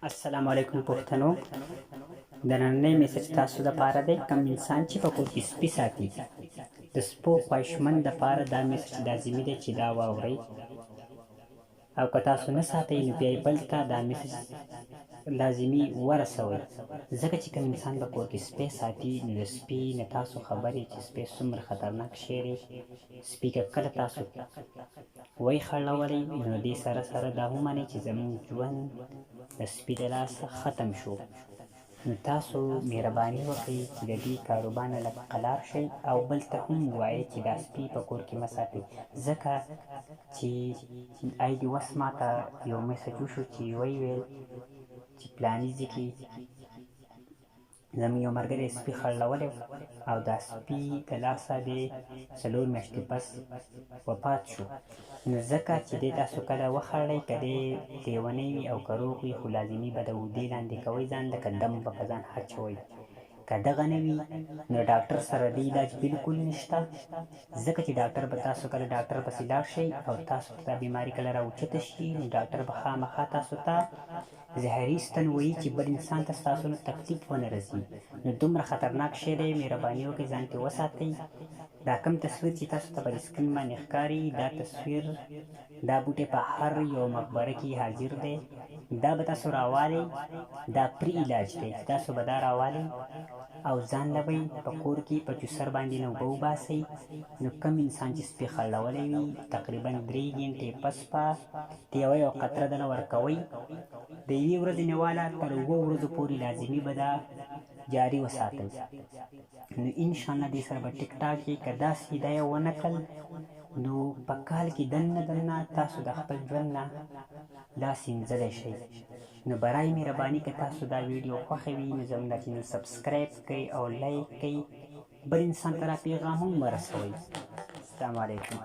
السلام علیکم پښتنو. د نننۍ میسج تاسو د پاره دی. کم انسان چې په کور کې سپي ساتي، د سپو خواهشمند د پاره دا میسج لازمي دی چې دا واورئ، او که تاسو نه ساتئ نو بیا یې بل ته دا میسج لازمي ورسوئ، ځکه چې کوم انسان په کور کې سپی ساتي نو د سپي نه تاسو خبر یې چې سپی څومره خطرناک شی دی. سپي که کله تاسو وی خړولی نو دې سره سره دا ومنئ چې زموږ ژوند د سپي د لاسه ختم شو. نو تاسو مهرباني وکړئ چې د دې کاروبار نه لږ قلار شئ، او بل ته هم ووایئ چې دا سپي په کور کې مه ساتئ، ځکه چې ایډي وس ماته یو میسج وشو چې ویې ویل چې پلاني ځای کې زموږ یو ملګری سپي خړلولی او دا سپي د لاسه د 4 میاشتې پس وفات شو. نو ځکه چې دی تاسو کله وخړئ، که دی لیونی وي او که روغ وي، خو لازمي به د اوږدې لاندې کوئ ځان، لکه دم به په ځان اچوئ. که دغه نه وي نو ډاکټر سره د علاج بالکل نشته، ځکه چې ډاکټر به تاسو کله ډاکټر پسې لاړ شئ او تاسو ته دا بیماري کله راوچته شي، نو ډاکټر به خامخا تاسو ته زهري ستن وایي چې بل انسان ته ستاسو نه تکلیف ونه رسي. نو دومره خطرناک شی دی، مهرباني وکړئ ځان ترې وساتئ. دا کوم تصویر چې تاسو ته پر سکرین باندې ښکاري، دا تصویر دا بوټی په هر یو مقبره کې حاضر دی. دا به تاسو راوالئ، دا پرې علاج دی، تاسو به دا راوالئ او ځان له به په کور کې په جوسر باندې نه اوبه وباسئ. نو کوم انسان چې سپي خړلولی وي، تقریبا 3 ګنټې پس به د یو قطره دله ورکوئ. د یوې ورځې نه واله تر 7 ورځو پورې لازمي به دا جاري وساتئ. نو انشاءالله دې سره به ټیک ټاک یې. که داسې دا یې ونه کړل نو په کال کې دننه تاسو د خپل ژوند نه لاس وینځلی شئ. نو برای مهرباني که تاسو دا ویډیو خوښه وي نو زموږ دا چینل سبسکرایب کړئ او لایک کړئ، بل انسان ته دا پیغام هم ورسوئ. السلام علیکم.